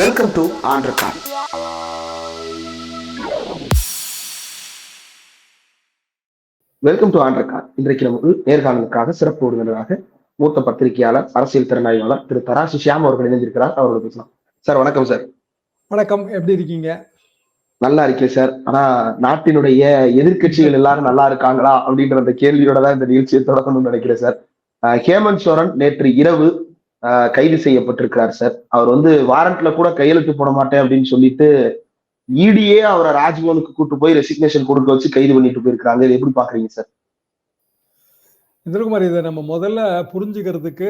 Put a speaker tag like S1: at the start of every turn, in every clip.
S1: Welcome to on record. Welcome to on record. இன்றைக்கு நமக்கு நேர்காணலுக்காக சிறப்பு விருந்தினராக மூத்த பத்திரிகையாளர், அரசியல் திறனாய்வாளர் திரு தராசு ஷியாம் அவர்கள் இணைந்திருக்கிறார். அவர்கள் பேசலாம். சார் வணக்கம். சார்
S2: வணக்கம். எப்படி இருக்கீங்க?
S1: நல்லா இருக்கேன் சார். ஆனா நாட்டினுடைய எதிர்க்கட்சிகள் எல்லாரும் நல்லா இருக்காங்களா அப்படின்ற அந்த கேள்வியோட தான் இந்த நிகழ்ச்சியை தொடங்கணும்னு நினைக்கிறேன் சார். ஹேமந்த் சோரன் நேற்று இரவு கைது செய்யப்பட்டிருக்கிறார் சார். அவர் வாரண்ட்ல கூட கையெழுத்து போட மாட்டேன் அப்படின்னு சொல்லிட்டு இடியே அவரை ராஜ்பவனுக்கு கூட்டு போய் ரெசிக்னேஷன் கொடுக்க வச்சு கைது பண்ணிட்டு போயிருக்காங்க. இதை எப்படி பாக்குறீங்க சார்?
S2: இந்திரகுமார், இதை நம்ம முதல்ல புரிஞ்சுக்கிறதுக்கு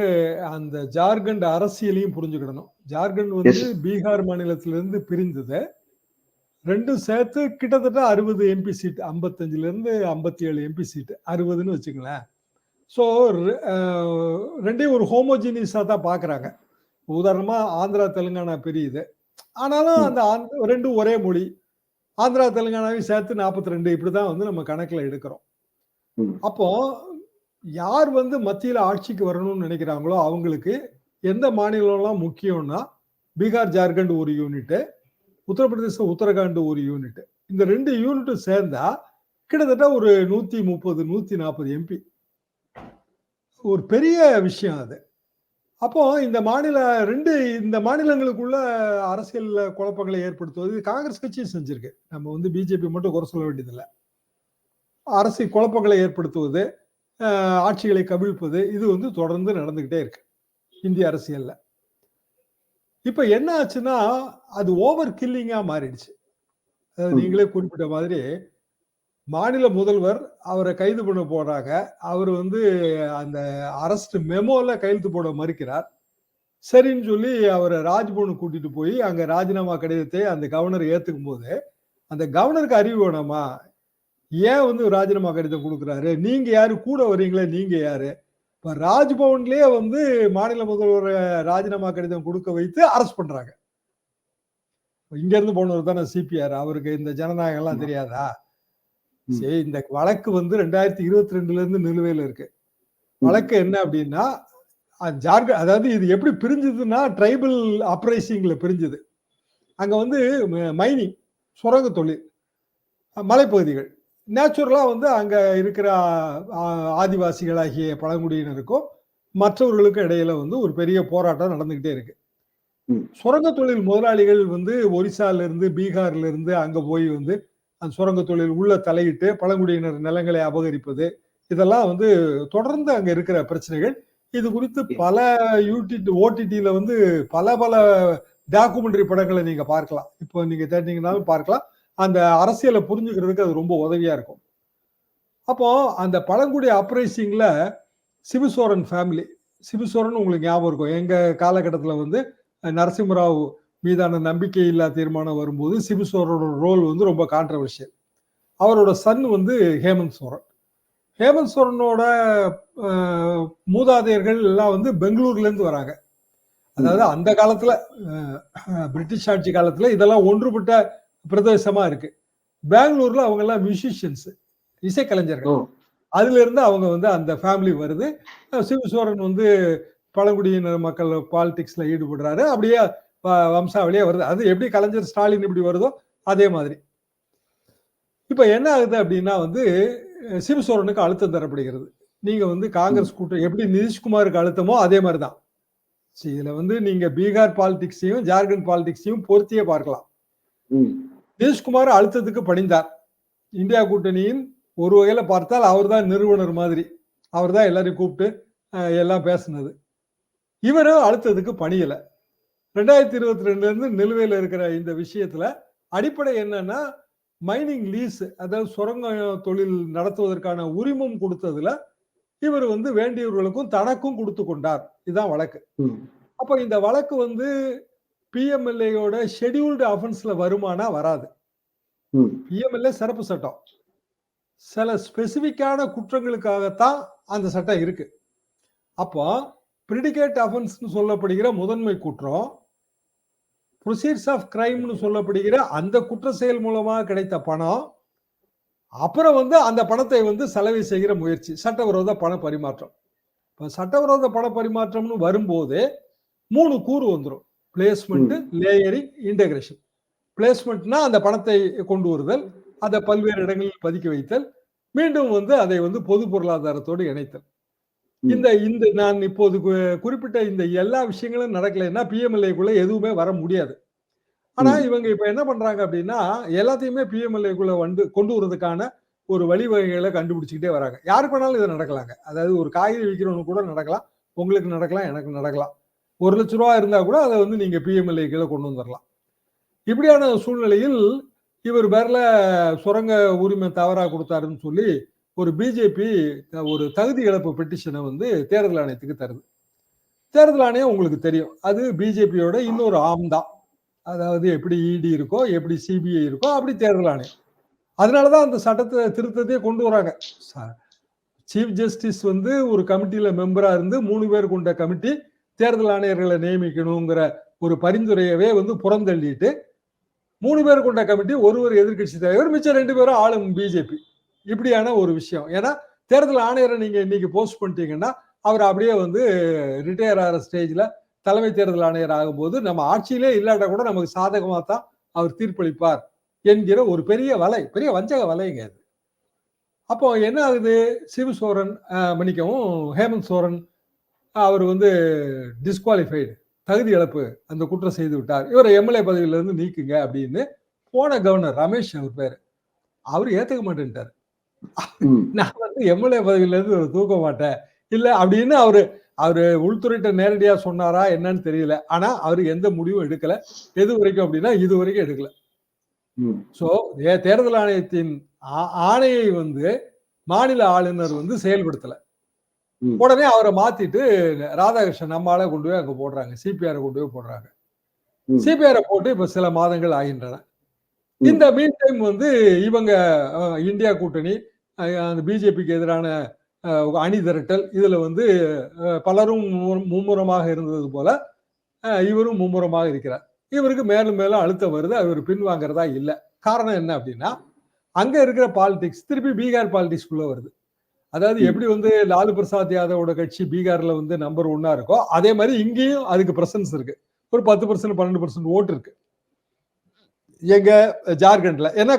S2: அந்த ஜார்க்கண்ட் அரசியலையும் புரிஞ்சுக்கிடணும். ஜார்க்கண்ட் பீகார் மாநிலத்திலிருந்து பிரிந்தது. ரெண்டும் சேர்த்து கிட்டத்தட்ட 60 எம்பி சீட், 55ல இருந்து 57 எம்பி சீட், 60ன்னு வச்சுங்களேன். ஸோ ரெண்டையும் ஒரு ஹோமோஜினியஸா தான் பாக்குறாங்க. உதாரணமா ஆந்திரா தெலுங்கானா பிரியுது, ஆனாலும் அந்த ரெண்டும் ஒரே மொழி. ஆந்திரா தெலுங்கானாவையும் சேர்த்து 42 இப்படிதான் நம்ம கணக்குல எடுக்கிறோம். அப்போ யார் மத்தியில ஆட்சிக்கு வரணும்னு நினைக்கிறாங்களோ அவங்களுக்கு எந்த மாநிலம்லாம் முக்கியம்னா பீகார் ஜார்க்கண்ட் ஒரு யூனிட், உத்தரப்பிரதேச உத்தரகாண்ட் ஒரு யூனிட். இந்த 2 யூனிட்டும் சேர்ந்தா கிட்டத்தட்ட ஒரு 130 140 எம்பி. ஒரு பெரிய விஷயம் அது. அப்போ இந்த மாநிலங்களுக்குள்ள அரசியல் குழப்பங்களை ஏற்படுத்துவது காங்கிரஸ் கட்சியும் செஞ்சிருக்கு. நம்ம பிஜேபி மட்டும் குறை சொல்ல வேண்டியதில்லை. அரசியல் குழப்பங்களை ஏற்படுத்துவது, ஆட்சிகளை கவிழ்ப்பது, இது தொடர்ந்து நடந்துகிட்டே இருக்கு இந்திய அரசியல்ல. இப்ப என்ன ஆச்சுன்னா அது ஓவர் கில்லிங்கா மாறிடுச்சு. அதாவது நீங்களே குறிப்பிட்ட மாதிரி மாநில முதல்வர் அவரை கைது பண்ண போறாங்க. அவர் அந்த அரெஸ்ட் மெமோல கையெழுத்து போட மறுக்கிறார். சரின்னு சொல்லி அவரை ராஜ்பவனுக்கு கூட்டிட்டு போய் அங்க ராஜினாமா கடிதத்தை அந்த கவர்னர் ஏத்துக்கும் போது அந்த கவர்னருக்கு அறிவு வேணாமா? ஏன் ராஜினாமா கடிதம் கொடுக்குறாரு? நீங்க யாரு? கூட வரீங்களே, நீங்க யாரு? இப்ப ராஜ்பவன்லயே மாநில முதல்வர் ராஜினாமா கடிதம் கொடுக்க வைத்து அரெஸ்ட் பண்றாங்க. இங்க இருந்து போனவர் தானே சிபிஆர். அவருக்கு இந்த ஜனநாயகம் எல்லாம் தெரியாதா? சரி, இந்த வழக்கு 2022 இருந்து நிலுவையில் இருக்கு. வழக்கு என்ன அப்படின்னா ஜார்க்கண்ட், அதாவது இது எப்படி பிரிஞ்சதுன்னா ட்ரைபல் அப்ரைசிங்ல பிரிஞ்சது. அங்க மைனிங், சுரங்க தொழில், மலைப்பகுதிகள் நேச்சுரலா அங்க இருக்கிற ஆதிவாசிகளாகிய பழங்குடியினருக்கும் மற்றவர்களுக்கும் இடையில ஒரு பெரிய போராட்டம் நடந்துகிட்டே இருக்கு. சுரங்க தொழில் முதலாளிகள் ஒரிசால இருந்து பீகார்ல இருந்து அங்க போய் அந்த சுரங்க தொழில் உள்ள தலையிட்டு பழங்குடியினர் நிலங்களை அபகரிப்பது, இதெல்லாம் தொடர்ந்து அங்க இருக்கிற பிரச்சனைகள். இது குறித்து பல ஓடிடில பல டாக்குமெண்டரி படங்களை நீங்க பார்க்கலாம். இப்போ நீங்க தேடினீங்கன்னாலும் பார்க்கலாம். அந்த அரசியலை புரிஞ்சுக்கிறதுக்கு அது ரொம்ப உதவியா இருக்கும். அப்போ அந்த பழங்குடி அப்ரைசிங்ல சிபுசோரன் ஃபேமிலி, சிபுசோரன் உங்களுக்கு ஞாபகம் இருக்கும். எங்க காலகட்டத்தில் நரசிம்மராவ் மீதான நம்பிக்கையில்லா தீர்மானம் வரும்போது சிபுசோரனோட ரோல் ரொம்ப கான்ட்ரவர்ஷியல். அவரோட சன் ஹேமந்த் சோரன். ஹேமந்த் சோரனோட மூதாதையர்கள் எல்லாம் பெங்களூர்ல இருந்து வராங்க. அதாவது அந்த காலத்துல பிரிட்டிஷ் ஆட்சி காலத்துல இதெல்லாம் ஒன்றுபட்ட பிரதேசமா இருக்கு. பெங்களூர்ல அவங்க எல்லாம் மியூசிஷியன்ஸ், இசைக்கலைஞர்கள். அதுல இருந்து அவங்க அந்த ஃபேமிலி வருது. சிபுசோரன் பழங்குடியினர் மக்கள் பாலிடிக்ஸ்ல ஈடுபடுறாரு. அப்படியே வம்சாவளியே வருது. அது எப்படி கலைஞர் ஸ்டாலின் இப்படி வருதோ அதே மாதிரி. இப்ப என்ன ஆகுது அப்படின்னா சிபுசோரனுக்கு அழுத்தம் தரப்படுகிறது. நீங்க காங்கிரஸ் கூட்டம் எப்படி நிதிஷ்குமாருக்கு அழுத்தமோ அதே மாதிரிதான். இதுல நீங்க பீகார் பாலிடிக்ஸையும் ஜார்க்கண்ட் பாலிடிக்ஸையும் பொருத்தியே பார்க்கலாம். நிதிஷ்குமார் அழுத்தத்துக்கு பணிந்தார். இந்தியா கூட்டணியின் ஒரு வகையில பார்த்தால் அவர் தான் நிறுவனர் மாதிரி. அவர் தான் எல்லாரையும் கூப்பிட்டு எல்லாம் பேசினது. இவரும் அழுத்தத்துக்கு பணியல. 2022 இருந்து நிலுவையில் இருக்கிற இந்த விஷயத்துல அடிப்படை என்னன்னா மைனிங் லீஸ், அதாவது சுரங்க தொழில் நடத்துவதற்கான உரிமம் கொடுத்ததுல இவர் வேண்டியவர்களுக்கும் தனக்கும் கொடுத்து கொண்டார். இதுதான் வழக்கு. அப்ப இந்த வழக்கு பிஎம்எல்ஏயோட ஷெட்யூல்டு அஃபென்ஸ்ல வருமானா வராது. பிஎம்எல்ஏ சிறப்பு சட்டம். சில ஸ்பெசிபிக்கான குற்றங்களுக்காகத்தான் அந்த சட்டம் இருக்கு. அப்போ பிரிடிகேட் அஃபென்ஸ் சொல்லப்படுகிற முதன்மை குற்றம், ப்ரொசீட்ஸ் ஆஃப் கிரைம்னு சொல்லப்படுகிற அந்த குற்ற செயல் மூலமாக கிடைத்த பணம், அப்புறம் அந்த பணத்தை செலவு செய்கிற முயற்சி, சட்டவிரோத பண பரிமாற்றம். இப்போ சட்டவிரோத பண பரிமாற்றம்னு வரும்போது 3 கூறு வந்துடும். Placement, layering, integration. பிளேஸ்மெண்ட்னா அந்த பணத்தை கொண்டு வருதல், அதை பல்வேறு இடங்களில் பதுக்கி வைத்தல், மீண்டும் வந்து அதை வந்து பொது பொருளாதாரத்தோடு இணைத்தல். இந்த இந்த நான் இப்போது குறிப்பிட்ட இந்த எல்லா விஷயங்களும் நடக்கலைன்னா பிஎம்எல்ஏக்குள்ள எதுவுமே வர முடியாது. ஆனா இவங்க இப்ப என்ன பண்றாங்க அப்படின்னா, எல்லாத்தையுமே பிஎம்எல்ஏக்குள்ள வந்து கொண்டு வரதுக்கான ஒரு வழிவகைகளை கண்டுபிடிச்சுக்கிட்டே வராங்க. யாருக்கு வேணாலும் இது நடக்கலாங்க. அதாவது ஒரு காய்கறி விற்கிறவனுக்கு கூட நடக்கலாம், உங்களுக்கு நடக்கலாம், எனக்கு நடக்கலாம். ₹1,00,000 இருந்தா கூட அதை வந்து நீங்க பிஎம்எல்ஏ கீழே கொண்டு வந்துடலாம். இப்படியான சூழ்நிலையில் இவர் பேர்ல சுரங்க உரிமை தவறா கொடுத்தாருன்னு சொல்லி ஒரு பிஜேபி ஒரு தகுதி இழப்பு பெட்டிஷனை வந்து தேர்தல் ஆணையத்துக்கு தருது. தேர்தல் ஆணையம் உங்களுக்கு தெரியும், அது பிஜேபியோட இன்னொரு ஆம் தான். அதாவது எப்படி இடி இருக்கோ, எப்படி சிபிஐ இருக்கோ, அப்படி தேர்தல் ஆணையம். அதனாலதான் அந்த சட்டத்தை திருத்தத்தையே கொண்டு வராங்க. சீஃப் ஜஸ்டிஸ் வந்து ஒரு கமிட்டியில மெம்பரா இருந்து 3 பேர் கொண்ட கமிட்டி தேர்தல் ஆணையர்களை நியமிக்கணுங்கிற ஒரு பரிந்துரையவே வந்து புறந்தள்ளிட்டு 3 பேர் கொண்ட கமிட்டி, ஒருவர் எதிர்கட்சி தலைவர், மிச்சம் 2 பேரும் ஆளும் பிஜேபி. இப்படியான ஒரு விஷயம். ஏன்னா தேர்தல் ஆணையரை நீங்க இன்னைக்கு போஸ்ட் பண்ணிட்டீங்கன்னா அவர் அப்படியே வந்து ரிட்டையர் ஆகிற ஸ்டேஜ்ல தலைமை தேர்தல் ஆணையர் ஆகும்போது நம்ம ஆட்சியிலே இல்லாட்டா கூட நமக்கு சாதகமா தான் அவர் தீர்ப்பளிப்பார் என்கிற ஒரு பெரிய வலை, பெரிய வஞ்சக வலைங்க அது. அப்போ என்ன ஆகுது, சிபு சோரன் மன்னிக்கவும் ஹேமந்த் சோரன் அவர் வந்து டிஸ்குவாலிஃபைடு, தகுதி இழப்பு, அந்த குற்றம் செய்து விட்டார், இவரை எம்எல்ஏ பதவியில இருந்து நீக்குங்க அப்படின்னு போன கவர்னர் ரமேஷ் அவர் பேரு, அவர் ஏத்துக்க மாட்டேன்ட்டார். நான் வந்து எம்எல்ஏ பதவியில இருந்து தூக்க மாட்டேன் இல்ல அப்படின்னு அவரு உள்துறையிட்ட நேரடியா சொன்னாரா என்னன்னு தெரியல. ஆனா அவரு எந்த முடிவும் எடுக்கல. எது வரைக்கும் அப்படின்னா இது வரைக்கும் எடுக்கல. சோ தேர்தல் ஆணையத்தின் ஆணையை வந்து மாநில ஆளுநர் வந்து செயல்படுத்தல. உடனே அவரை மாத்திட்டு ராதாகிருஷ்ணன் நம்மால கொண்டு போய் அங்க போடுறாங்க, சிபிஆர் கொண்டு போய் போடுறாங்க. சிபிஆர் போட்டு இப்ப சில மாதங்கள் ஆகின்றன. இந்த மீன் டைம் வந்து இவங்க இந்தியா கூட்டணி, அந்த பிஜேபிக்கு எதிரான அணி திரட்டல், இதுல வந்து பலரும் மும்முரமாக இருந்தது போல இவரும் மும்முரமாக இருக்கிறார். இவருக்கு மேலும் மேலும் அழுத்தம் வருது, அவர் பின்வாங்கிறதா இல்ல. காரணம் என்ன அப்படின்னா, அங்க இருக்கிற பாலிடிக்ஸ் திருப்பி பீகார் பாலிடிக்ஸ்குள்ள வருது. அதாவது எப்படி வந்து லாலு பிரசாத் யாதவோட கட்சி பீகார்ல வந்து நம்பர் 1 இருக்கோ, அதே மாதிரி இங்கேயும் அதுக்கு பிரசன்ஸ் இருக்கு. ஒரு 10% 12% ஓட்டு இருக்கு எங்க ஜார்க்கண்ட்ல. என்ன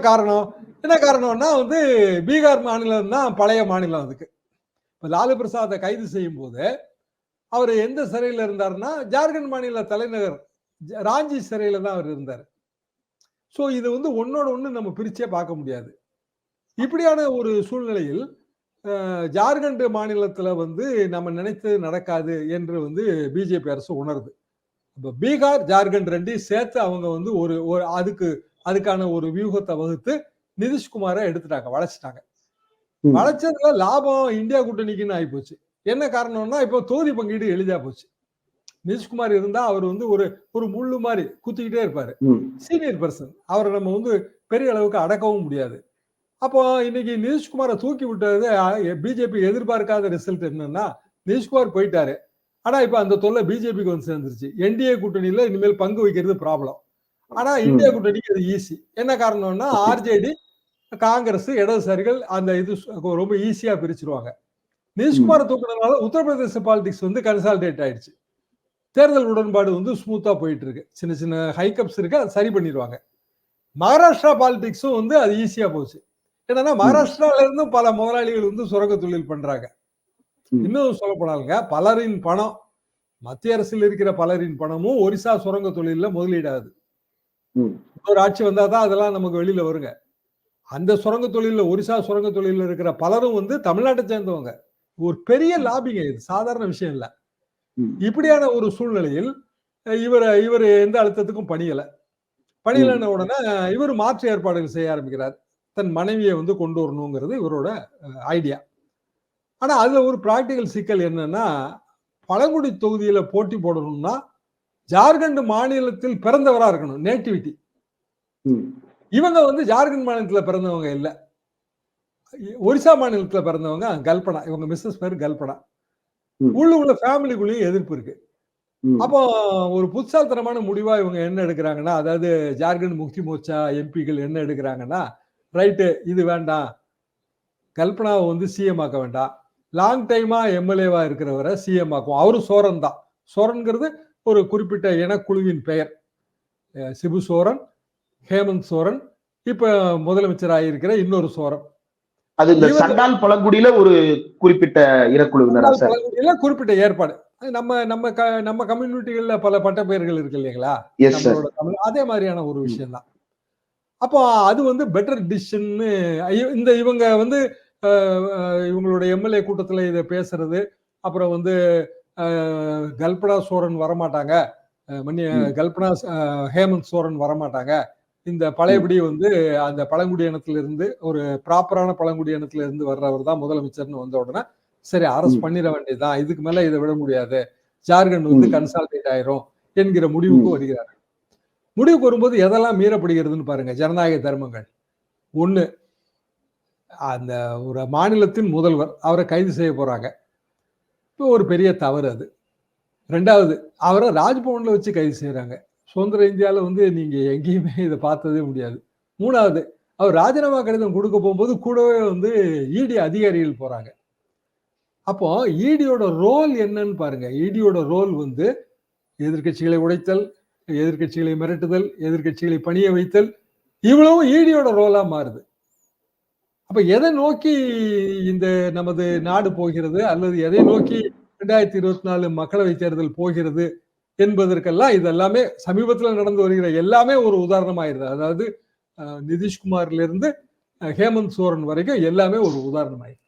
S2: காரணம்னா வந்து பீகார் மாநிலம் தான் பழைய மாநிலம். அதுக்கு லாலு பிரசாத்தை கைது செய்யும் போது அவர் எந்த சிறையில இருந்தாருன்னா ஜார்க்கண்ட் மாநில தலைநகர் ராஞ்சி சிறையில தான் அவர் இருந்தார். சோ இது வந்து ஒன்னோட ஒண்ணு நம்ம பிரிச்சே பார்க்க முடியாது. இப்படியான ஒரு சூழ்நிலையில் ஜார்க்கண்ட் மாநிலத்துல வந்து நம்ம நினைத்து நடக்காது என்று வந்து பிஜேபி அரசு உணருது. இப்ப பீகார் ஜார்க்கண்ட் ரெண்டையும் சேர்த்து அவங்க வந்து ஒரு அதுக்கான ஒரு வியூகத்தை வகுத்து நிதிஷ்குமாரை எடுத்துட்டாங்க, வளைச்சிட்டாங்க. வளைச்சதுல லாபம் இந்தியா கூட்டணிக்குன்னு ஆகி போச்சு. என்ன காரணம்னா இப்போ தொகுதி பங்கீடு எளிதா போச்சு. நிதிஷ்குமார் இருந்தா அவர் வந்து ஒரு முள்ளு மாதிரி குத்திக்கிட்டே இருப்பாரு, சீனியர் பர்சன். அவரை நம்ம வந்து பெரிய அளவுக்கு அடக்கவும் முடியாது. அப்போ இன்னைக்கு நிதிஷ்குமாரை தூக்கி விட்டது பிஜேபி எதிர்பார்க்காத ரிசல்ட் என்னன்னா, நிதிஷ்குமார் போயிட்டாரு. ஆனா இப்ப அந்த தொல்லை பிஜேபிக்கு வந்து சேர்ந்துருச்சு. என்டிஏ கூட்டணியில இனிமேல் பங்கு வைக்கிறது ப்ராப்ளம். ஆனா இந்தியா கூட்டணிக்கு அது ஈஸி. என்ன காரணம்னா ஆர்ஜேடி, காங்கிரஸ், இடதுசாரிகள் அந்த இது ரொம்ப ஈஸியா பிரிச்சிருவாங்க. நிதிஷ்குமாரை தூக்குனதுனால உத்தரப்பிரதேச பாலிடிக்ஸ் வந்து கன்சாலிடேட் ஆயிடுச்சு. தேர்தல் உடன்பாடு வந்து ஸ்மூத்தா போயிட்டு இருக்கு. சின்ன சின்ன ஹைகப்ஸ் இருக்கு, அதை சரி பண்ணிடுவாங்க. மகாராஷ்டிரா பாலிடிக்ஸும் வந்து அது ஈஸியா போச்சு. என்னன்னா மகாராஷ்டிரால இருந்து பல முதலாளிகள் வந்து சுரங்க தொழில் பண்றாங்க. இன்னும் சொல்ல போனாலுங்க, பலரின் பணம், மத்திய அரசில் இருக்கிற பலரின் பணமும் ஒரிசா சுரங்க தொழில முதலீடாகுது. ஒரு ஆட்சி வந்தாதான் அதெல்லாம் நமக்கு வெளியில வருங்க. அந்த சுரங்க தொழில, ஒரிசா சுரங்க தொழில இருக்கிற பலரும் வந்து தமிழ்நாட்டை சேர்ந்தவங்க. ஒரு பெரிய லாபிங்க, இது சாதாரண விஷயம் இல்ல. இப்படியான ஒரு சூழ்நிலையில் இவர் எந்த அழுத்தத்துக்கும் பணியலன்ன உடனே இவர் மாற்று ஏற்பாடுகள் செய்ய ஆரம்பிக்கிறார். தன் மனைவியை வந்து கொண்டு வரணுங்கிறது இவரோட ஐடியா. ஆனா அதுல ஒரு பிராக்டிகல் சிக்கல் என்னன்னா, பழங்குடி தொகுதியில போட்டி போடணும்னா ஜார்க்கண்ட் மாநிலத்தில் பிறந்தவரா இருக்கணும், நேட்டிவிட்டி. இவங்க வந்து ஜார்க்கண்ட் மாநிலத்துல பிறந்தவங்க இல்ல, ஒரிசா மாநிலத்துல பிறந்தவங்க. கல்பனா, இவங்க மிஸ்ஸஸ் பேர் கல்பனா. உள்ள ஃபேமிலிக்குள்ளேயும் எதிர்ப்பு இருக்கு. அப்போ ஒரு புத்தால்தனமான முடிவா இவங்க என்ன எடுக்கிறாங்கன்னா, அதாவது ஜார்க்கண்ட் முக்தி மோர்ச்சா எம்பிகள் என்ன எடுக்கிறாங்கன்னா, ரைட்டு இது வேண்டாம், கல்பனாவை வந்து சிஎம் ஆக்க வேண்டாம், லாங் டைமா எம்எல்ஏவா இருக்கிறவரை சிஎம் ஆக்கும். அவரும் சோரன் தான். சோரன்கிறது ஒரு குறிப்பிட்ட இனக்குழுவின் பெயர். சிபு சோரன், ஹேமந்த் சோரன், இப்ப முதலமைச்சர் ஆகியிருக்கிற இன்னொரு சோரன்.
S1: அது இந்த
S2: இவங்க
S1: சண்டால் பழங்குடியில ஒரு குறிப்பிட்ட இனக்குழுவினரா சார்?
S2: பழங்குடியில குறிப்பிட்ட ஏற்பாடு. நம்ம நம்ம நம்ம கம்யூனிட்டிகள்ல பல பட்டப்பெயர்கள் இருக்கு இல்லைங்களா?
S1: Yes sir.
S2: நம்மளோட தமிழ் அதே மாதிரியான ஒரு விஷயம் தான். அப்போ அது வந்து பெட்டர் டிசிஷன்னு இவங்க வந்து இவங்களோட எம்எல்ஏ கூட்டத்துல இதை பேசுறது, அப்புறம் வந்து கல்பனா சோரன் வரமாட்டாங்க, கல்பனா ஹேமந்த் சோரன் வரமாட்டாங்க, இந்த பழையபடி வந்து அந்த பழங்குடி இனத்திலிருந்து ஒரு ப்ராப்பரான பழங்குடி இனத்திலிருந்து வர்றவர் தான் முதலமைச்சர்னு வந்த உடனே சரி அரசு பண்ணிட வேண்டியதுதான், இதுக்கு மேல இதை விட முடியாது, ஜார்க்கண்ட் வந்து கன்சால்டேட் ஆயிரும் என்கிற முடிவுக்கு வருகிறார். முடிவுக்கு வரும்போது எதெல்லாம் மீறப்படுகிறதுன்னு பாருங்க. ஜனநாயக தர்மங்கள். ஒண்ணு, அந்த ஒரு மாநிலத்தின் முதல்வர், அவரை கைது செய்ய போறாங்க. இப்போ ஒரு பெரிய தவறு அது. ரெண்டாவது, அவரை ராஜ்பவன்ல வச்சு கைது செய்யறாங்க. சுதந்திர இந்தியாவில் வந்து நீங்க எங்கேயுமே இதை பார்த்ததே முடியாது. மூணாவது, அவர் ராஜினாமா கடிதம் கொடுக்க போகும்போது கூடவே வந்து இடி அதிகாரிகள் போறாங்க. அப்போ இடியோட ரோல் என்னன்னு பாருங்க. இடியோட ரோல் வந்து எதிர்கட்சிகளை உடைத்தல், எதிர்கட்சிகளை மிரட்டுதல், எதிர்கட்சிகளை பணிய வைத்தல், இவ்வளவும் ஈடியோட ரோலா மாறுது. அப்ப எதை நோக்கி இந்த நமது நாடு போகிறது, அல்லது எதை நோக்கி 2024 மக்களவை தேர்தல் போகிறது என்பதற்கெல்லாம் இதெல்லாமே சமீபத்தில் நடந்து வருகிற எல்லாமே ஒரு உதாரணமாயிருது. அதாவது நிதிஷ்குமார்ல இருந்து ஹேமந்த் சோரன் வரைக்கும் எல்லாமே ஒரு உதாரணமாயிருது.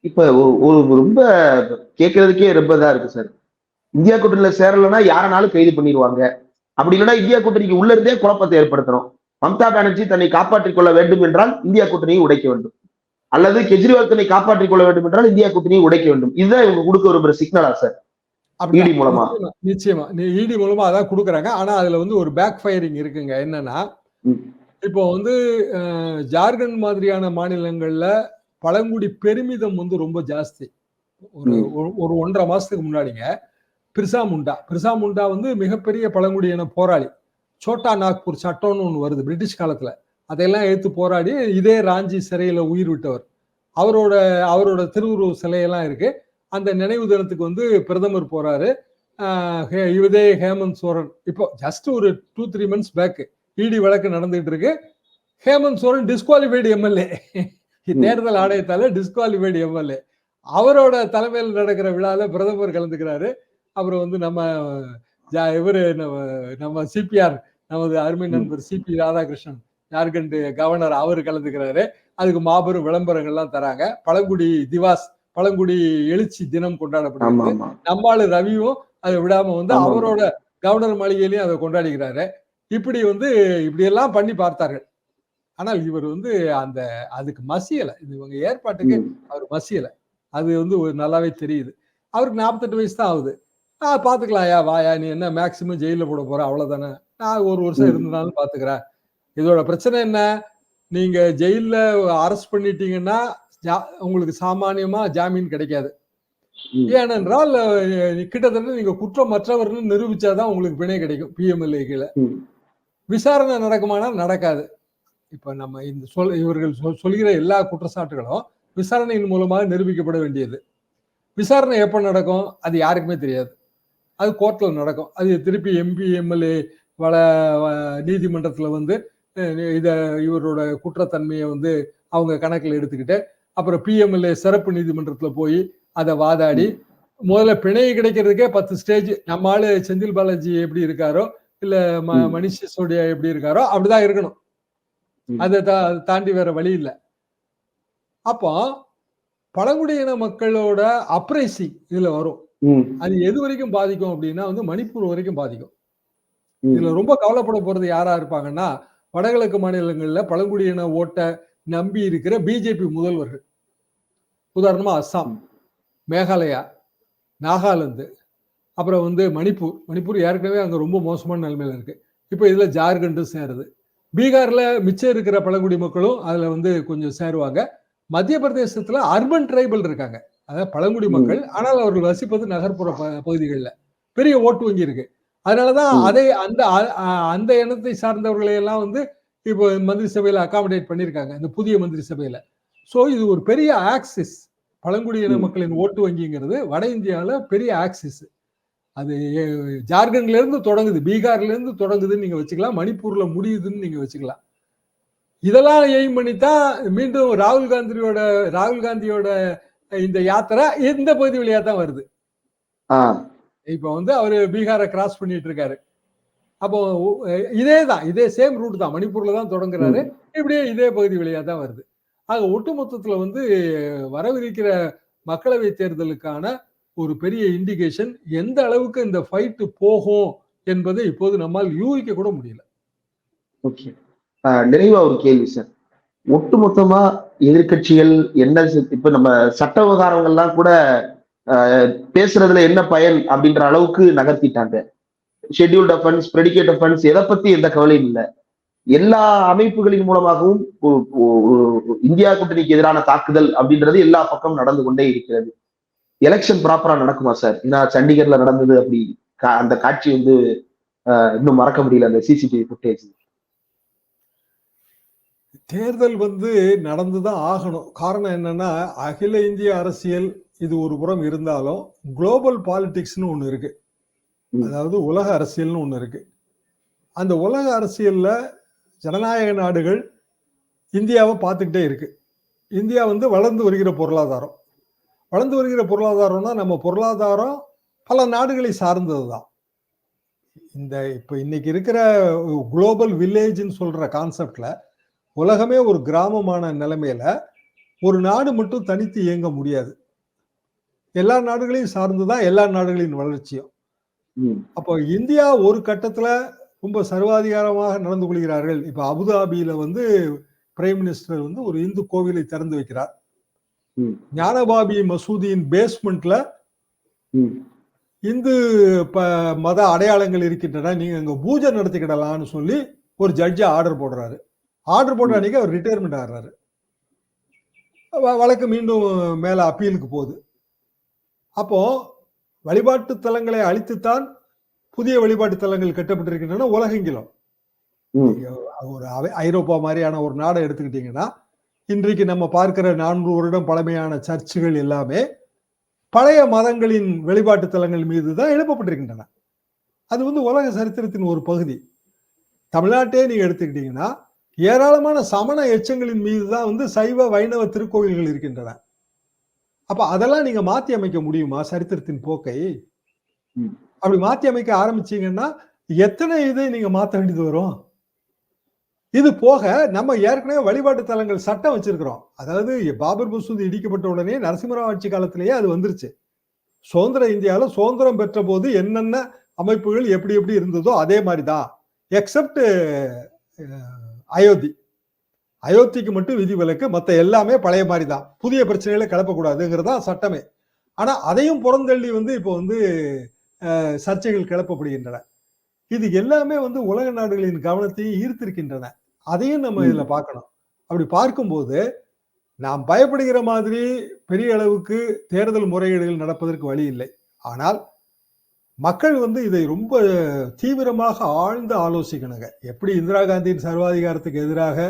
S1: இப்ப ஒரு ரொம்ப கேட்கறதுக்கே ரொம்ப இதா இருக்கு சார். இந்தியா கூட்டணியில சேரலன்னா யாரனாலும் கைது பண்ணிடுவாங்க. அப்படி இல்லைன்னா இந்தியா கூட்டணிக்கு உள்ள இருந்தே குழப்பத்தை ஏற்படுத்தணும். மம்தா பானர்ஜி தன்னை காப்பாற்றிக் கொள்ள வேண்டும் என்றால் இந்தியா கூட்டணியை உடைக்க வேண்டும், அல்லது கெஜ்ரிவால் தன்னை காப்பாற்றிக் கொள்ள வேண்டும் என்றால் இந்தியா கூட்டணியை உடைக்க வேண்டும். இதுதான் இவங்க கொடுக்க விரும்புற சிக்னலா சார் இடி மூலமா?
S2: நிச்சயமா இடி மூலமா அதான் கொடுக்குறாங்க. ஆனா அதுல வந்து ஒரு பேக் ஃபயரிங் இருக்குங்க. என்னன்னா, இப்போ வந்து ஜார்க்கண்ட் மாதிரியான மாநிலங்கள்ல பழங்குடி பெருமிதம் வந்து ரொம்ப ஜாஸ்தி. ஒரு 1.5 மாசத்துக்கு முன்னாடிங்க பிர்சா முண்டா வந்து மிகப்பெரிய பழங்குடியின போராளி. சோட்டா நாக்பூர் சட்டம்னு ஒண்ணு வருது பிரிட்டிஷ் காலத்துல. அதையெல்லாம் எடுத்து போராடி இதே ராஞ்சி சிறையில உயிர் விட்டவர். அவரோட திருவுருவ சிலையெல்லாம் இருக்கு. அந்த நினைவு தினத்துக்கு வந்து பிரதமர் போறாரு. இதே ஹேமந்த் சோரன் இப்போ ஜஸ்ட் ஒரு 2-3 months பேக் இடி வழக்கு நடந்துட்டு இருக்கு. ஹேமந்த் சோரன் டிஸ்குவாலிஃபைடு எம்எல்ஏ, தேர்தல் ஆணையத்தால டிஸ்குவாலிஃபைடு எம்எல்ஏ. அவரோட தலைமையில் நடக்கிற விழால பிரதமர் கலந்துக்கிறாரு. அப்புறம் வந்து நம்ம சிபிஆர், நமது அருமை நண்பர் சிபி ராதாகிருஷ்ணன், ஜார்க்கண்ட் கவர்னர், அவரு கலந்துக்கிறாரு. அதுக்கு மாபெரும் விளம்பரங்கள்லாம் தராங்க. பழங்குடி திவாஸ், பழங்குடி எழுச்சி தினம் கொண்டாடப்படுகிறது. நம்மாளு ரவியும் அதை விடாம வந்து அவரோட கவர்னர் மாளிகையிலையும் அதை கொண்டாடுகிறாரு. இப்படி எல்லாம் பண்ணி பார்த்தார்கள். ஆனால் இவர் வந்து அதுக்கு மசியல. இவங்க ஏற்பாட்டுக்கு அவர் மசியல. அது வந்து நல்லாவே தெரியுது. அவருக்கு 48 வயசு தான் ஆகுது. பாத்துக்கலாம், வாயா, நீ என்ன மேக்சிமம் ஜெயில போட போற, அவ்வளவுதானே, நான் 1 வருஷம் இருந்தாலும் பாத்துக்கிறேன். இதோட பிரச்சனை என்ன, நீங்க ஜெயில அரெஸ்ட் பண்ணிட்டீங்கன்னா உங்களுக்கு சாமானியமா ஜாமீன் கிடைக்காது. ஏனென்றால் கிட்டத்தட்ட நீங்க குற்றமற்றவர்னு நிரூபிச்சாதான் உங்களுக்கு பிணை கிடைக்கும். பிஎம்எல்ஏ கீழே விசாரணை நடக்குமானா நடக்காது. இப்ப நம்ம இவர்கள் சொல்கிற எல்லா குற்றச்சாட்டுகளும் விசாரணையின் மூலமாக நிரூபிக்கப்பட வேண்டியது. விசாரணை எப்ப நடக்கும் அது யாருக்குமே தெரியாது. அது கோர்ட்ல நடக்கும். அது திருப்பி எம்பி எம்எல்ஏ நீதிமன்றத்துல வந்து இவரோட குற்றத்தன்மையை வந்து அவங்க கணக்கில் எடுத்துக்கிட்டு, அப்புறம் பிஎம்எல்ஏ சிறப்பு நீதிமன்றத்துல போய் அதை வாதாடி, முதல்ல பிணை கிடைக்கிறதுக்கே 10 ஸ்டேஜ். நம்ம ஆளு செந்தில் பாலாஜி எப்படி இருக்காரோ, இல்ல மணிஷ் சிசோடியா எப்படி இருக்காரோ அப்படிதான் இருக்கணும். அதை தாண்டி வேற வழி இல்லை. அப்போ பழங்குடியின மக்களோட அப்ரைசிங் இதுல வரும். அது எது வரைக்கும் பாதிக்கும் அப்படின்னா வந்து மணிப்பூர் வரைக்கும் பாதிக்கும். இதுல ரொம்ப கவலைப்பட போறது யாரா இருப்பாங்கன்னா, வடகிழக்கு மாநிலங்கள்ல பழங்குடியின ஓட்ட நம்பி இருக்கிற பிஜேபி முதல்வர்கள். உதாரணமா அஸ்ஸாம், மேகாலயா, நாகாலாந்து, அப்புறம் வந்து மணிப்பூர் ஏற்கனவே அங்க ரொம்ப மோசமான நிலைமையில இருக்கு. இப்ப இதுல ஜார்க்கண்ட் சேருது. பீகார்ல மிச்சம் இருக்கிற பழங்குடி மக்களும் அதுல வந்து கொஞ்சம் சேருவாங்க. மத்திய பிரதேசத்துல அர்பன் டிரைபல் இருக்காங்க, அதாவது பழங்குடி மக்கள், ஆனால் அவர்கள் வசிப்பது நகர்ப்புற பகுதிகளில். பெரிய ஓட்டு வங்கி இருக்கு. அதனாலதான் அந்த இனத்தை சார்ந்தவர்களை எல்லாம் வந்து இப்போ மந்திரி சபையில அகாமடேட் பண்ணியிருக்காங்க, இந்த புதிய மந்திரி சபையில. சோ இது ஒரு பெரிய ஆக்சிஸ். பழங்குடியின மக்களின் ஓட்டு வங்கிங்கிறது வட இந்தியாவில் பெரிய ஆக்சிஸ். அது ஜார்க்கண்ட்ல இருந்து தொடங்குது, பீகார்ல இருந்து தொடங்குதுன்னு நீங்க வச்சுக்கலாம், மணிப்பூர்ல முடியுதுன்னு நீங்க வச்சுக்கலாம். இதெல்லாம் எய்ம் பண்ணித்தான் மீண்டும் ராகுல் காந்தியோட இந்த யாத்திரை இந்த பகுதி வழியா தான் வருது. இப்ப வந்து அவரு பீகாரை கிராஸ் பண்ணிட்டு இருக்காரு. அப்போ இதே சேம் ரூட் தான், மணிப்பூர்ல தான் தொடங்குறாரு, இப்படியே இதே பகுதி வழியா தான் வருது. ஆக ஒட்டுமொத்தத்துல வந்து வரவிருக்கிற மக்களவை தேர்தலுக்கான ஒரு பெரிய இண்டிகேஷன் எந்த அளவுக்கு இந்த ஃபைட் போகும் என்பதை இப்போது நம்மால் யூகிக்க கூட முடியல.
S1: ஓகே, நிறைவா ஒரு கேள்வி சார். ஒட்டுமொத்தமா எதிர்கட்சிகள் என்ன இப்ப நம்ம சட்ட விவகாரங்கள்லாம் கூட பேசுறதுல என்ன பயன் அப்படின்ற அளவுக்கு நகர்த்திட்டாங்க. ஷெட்யூல்ட் அஃபென்ஸ், பிரெடிகேட் அஃபென்ஸ், எதை பத்தி எந்த கவலையும் இல்லை. எல்லா அமைப்புகளின் மூலமாகவும் இந்தியா கூட்டணிக்கு எதிரான தாக்குதல் அப்படின்றது எல்லா பக்கம் நடந்து கொண்டே இருக்கிறது. எலெக்ஷன் ப்ராப்பரா நடக்குமா சார்? ஏன்னா சண்டிகர்ல நடந்தது அப்படி, அந்த காட்சி வந்து இன்னும் மறக்க முடியல, அந்த சிசிடிவி ஃபுட்டேஜ்.
S2: தேர்தல் வந்து நடந்துதான் ஆகணும். காரணம் என்னன்னா, அகில இந்திய அரசியல் இது ஒரு புறம் இருந்தாலும் குளோபல் பாலிடிக்ஸ்னு ஒண்ணு இருக்கு, அதாவது உலக அரசியல்னு ஒண்ணு இருக்கு. அந்த உலக அரசியல்ல ஜனநாயக நாடுகள் இந்தியாவை பார்த்துக்கிட்டே இருக்கு. இந்தியா வந்து வளர்ந்து வருகிற பொருளாதாரம். வளர்ந்து வருகிற பொருளாதாரம்னா நம்ம பொருளாதாரம் பல நாடுகளை சார்ந்தது தான். இப்ப இன்னைக்கு இருக்கிற குளோபல் வில்லேஜ்னு சொல்ற கான்செப்ட்ல உலகமே ஒரு கிராமமான நிலைமையில ஒரு நாடு மட்டும் தனித்து இயங்க முடியாது. எல்லா நாடுகளையும் சார்ந்துதான் எல்லா நாடுகளின் வளர்ச்சியும். அப்போ இந்தியா ஒரு கட்டத்துல ரொம்ப சர்வாதிகாரமாக நடந்து கொள்கிறார்கள். இப்ப அபுதாபியில வந்து பிரைம் மினிஸ்டர் வந்து ஒரு இந்து கோவிலை திறந்து வைக்கிறார். ஞானபாபி மசூதியின் பேஸ்மெண்ட்ல இந்து மத அடையாளங்கள் இருக்கின்றன, நீங்க அங்க பூஜை நடத்திக்கிடலாம்னு சொல்லி ஒரு ஜட்ஜி ஆர்டர் போடுறாரு. ஆர்டர் போடுற அன்னைக்கு அவர் ரிட்டையர்மெண்ட் ஆகிறாரு. வழக்கு மீண்டும் மேல அப்பீலுக்கு போகுது. அப்போ வழிபாட்டு தலங்களை அழித்துத்தான் புதிய வழிபாட்டு தலங்கள் கட்டப்பட்டிருக்கின்றன உலகெங்கிலும். ஒரு ஐரோப்பா மாதிரியான ஒரு நாடை எடுத்துக்கிட்டீங்கன்னா, இன்றைக்கு நம்ம பார்க்கிற 400 வருடம் பழமையான சர்ச்சுகள் எல்லாமே பழைய மதங்களின் வழிபாட்டு தலங்கள் மீது தான் எழுப்பப்பட்டிருக்கின்றன. அது வந்து உலக சரித்திரத்தின் ஒரு பகுதி. தமிழ்நாட்டே நீங்க எடுத்துக்கிட்டீங்கன்னா ஏராளமான சமண எச்சங்களின் மீது தான் வந்து சைவ வைணவ திருக்கோயில்கள் இருக்கின்றன. அப்ப அதெல்லாம் நீங்க மாத்தி அமைக்க முடியுமா சரித்திரத்தின் போக்கை? அப்படி மாத்தி அமைக்க ஆரம்பிச்சீங்கன்னா எத்தனை இதை நீங்க மாத்த வேண்டியது வரும்? இது போக நம்ம ஏற்கனவே வழிபாட்டு தலங்கள் சட்டம் வச்சிருக்கிறோம். அதாவது பாபர் மசூதி இடிக்கப்பட்ட உடனே நரசிம்மராவ் ஆட்சி காலத்திலேயே அது வந்துருச்சு. சுதந்திர இந்தியாவில் சுதந்திரம் பெற்ற போது என்னென்ன அமைப்புகள் எப்படி எப்படி இருந்ததோ அதே மாதிரிதான், எக்ஸப்ட் அயோத்திக்கு மட்டும் விதி விலக்கு, மற்ற எல்லாமே பழைய மாதிரி தான். புதிய பிரச்சனைகளை கிளப்பக்கூடாதுங்கிறதா சட்டமே. ஆனா அதையும் புறந்தள்ளி வந்து இப்போ வந்து சர்ச்சைகள் கிளப்பப்படுகின்றன. இது எல்லாமே வந்து உலக நாடுகளின் கவனத்தையும் ஈர்த்திருக்கின்றன. அதையும் நம்ம இதுல பார்க்கணும். அப்படி பார்க்கும்போது நாம் பயப்படுகிற மாதிரி பெரிய அளவுக்கு தேர்தல் முறைகேடுகள் நடப்பதற்கு வழி இல்லை. ஆனால் மக்கள் வந்து இதை ரொம்ப தீவிரமாக ஆழ்ந்து ஆலோசிக்கணுங்க. எப்படி இந்திரா காந்தியின் சர்வாதிகாரத்துக்கு எதிராக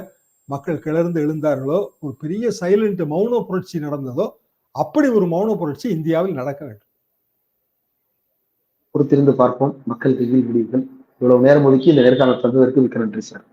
S2: மக்கள் கிளர்ந்து எழுந்தார்களோ, ஒரு பெரிய சைலண்ட் மௌன புரட்சி நடந்ததோ, அப்படி ஒரு மௌன புரட்சி இந்தியாவில் நடக்க வேண்டும்.
S1: பொறுத்திருந்து பார்ப்போம் மக்கள் கையில் முடிவுகள். இவ்வளவு நேரம் ஒதுக்கி இந்த நேர்காணல் தந்ததற்கு மிக்க நன்றி சார்.